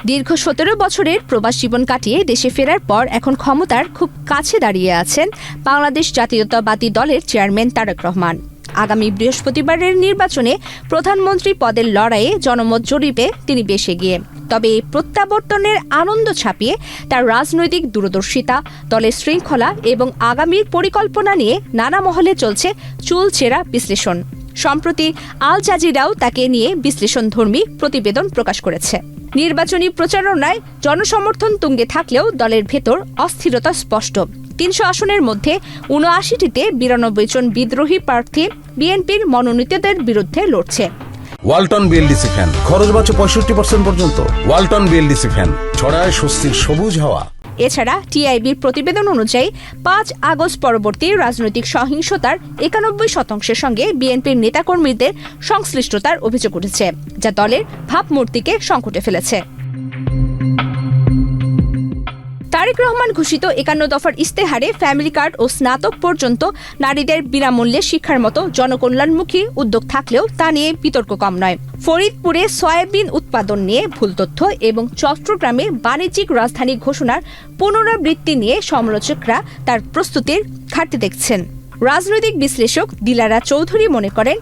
দীর্ঘ ১৭ বছরের প্রবাস জীবন কাটিয়ে দেশে ফেরার পর এখন ক্ষমতার খুব কাছে দাঁড়িয়ে আছেন বাংলাদেশ জাতীয়তাবাদী দলের চেয়ারম্যান তারেক রহমান। আগামী বৃহস্পতিবারের নির্বাচনে প্রধানমন্ত্রী পদের লড়াইয়ে জনমত জরিপে তিনি বেশ এগিয়ে। তবে এই প্রত্যাবর্তনের আনন্দ ছাপিয়ে তার রাজনৈতিক দূরদর্শিতা, দলের শৃঙ্খলা এবং আগামীর পরিকল্পনা নিয়ে নানা মহলে চলছে চুলচেরা বিশ্লেষণ। সম্প্রতি আল জাজিরাও তাকে নিয়ে বিশ্লেষণধর্মী প্রতিবেদন প্রকাশ করেছে। নির্বাচনী প্রচারণায় জনসমর্থন তুঙ্গে থাকলেও দলের ভেতর অস্থিরতা স্পষ্ট। ৩০০ আসনের মধ্যে ৭৯টিতে ৯২ জন বিদ্রোহী প্রার্থী বিএনপির মনোনীতদের বিরুদ্ধে লড়ছে। ওয়ালটন বিএলডিসি ফ্যান খরচ বাঁচে ৬৫% পর্যন্ত। ওয়ালটন বিএলডিসি ফ্যান ছড়ায় স্বস্তির সবুজ হাওয়া। এছাড়া টিআইবির প্রতিবেদন অনুযায়ী ৫ আগস্ট পরবর্তী রাজনৈতিক সহিংসতার ৯১% সঙ্গে বিএনপির নেতাকর্মীদের সংশ্লিষ্টতার অভিযোগ উঠেছে, যা দলের ভাবমূর্তিকে সংকটে ফেলেছে। তারেক রহমান ঘোষিত ৫১ দফার ইশতেহারে ফ্যামিলি কার্ড ও স্নাতক পর্যন্ত নারীদের বিনামূল্যে শিক্ষার মতো জনকল্যাণমুখী উদ্যোগ থাকলেও তা নিয়ে বিতর্ক কম নয়। ফরিদপুরে সয়াবিন উৎপাদন নিয়ে ভুল তথ্য এবং চট্টগ্রামে বাণিজ্যিক রাজধানী ঘোষণার পুনরাবৃত্তি নিয়ে সমালোচকরা তার প্রস্তুতির ঘাটতি দেখছেন। রাজনৈতিক বিশ্লেষক দিলারা চৌধুরী মনে করেন,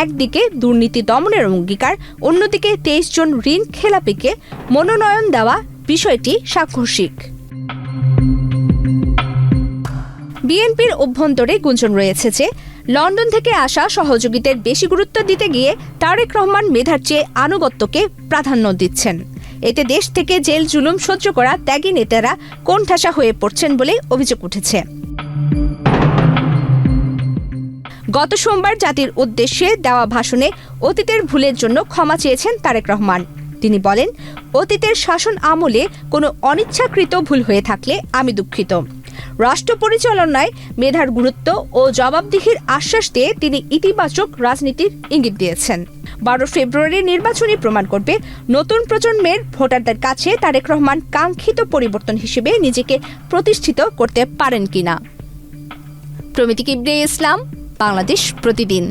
একদিকে দুর্নীতি দমনের অঙ্গীকার, অন্যদিকে ২৩ জন ঋণ খেলাপিকে মনোনয়ন দেওয়া বিষয়টি সাংঘর্ষিক। বিএনপির অভ্যন্তরে গুঞ্জন রয়েছে যে লন্ডন থেকে আসা সহযোগীদের বেশি গুরুত্ব দিতে গিয়ে তারেক রহমান মেধার চেয়ে আনুগত্যকে প্রাধান্য দিচ্ছেন। এতে দেশ থেকে জেল জুলুম সহ্য করা ত্যাগী নেতারা কোণঠাসা হয়ে পড়ছেন বলে অভিযোগ উঠেছে। গত সোমবার জাতির উদ্দেশ্যে দেওয়া ভাষণে অতীতের ভুলের জন্য ক্ষমা চেয়েছেন তারেক রহমান। তিনি বলেন, অতীতের শাসন আমলে কোনো অনিচ্ছাকৃত ভুল হয়ে থাকলে আমি দুঃখিত। রাষ্ট্র পরিচালনায় মেধার গুরুত্ব ও জবাবদিহির আশ্বাস দিয়ে তিনি ইতিবাচক রাজনীতির ইঙ্গিত দিয়েছেন। ১২ ফেব্রুয়ারি নির্বাচনই প্রমাণ করবে নতুন প্রজন্মের ভোটারদের কাছে তারেক রহমান কাঙ্ক্ষিত পরিবর্তন হিসেবে নিজেকে প্রতিষ্ঠিত করতে পারেন কিনা। প্রমিতি কিবরিয়া ইসলাম, বাংলাদেশ প্রতিদিন।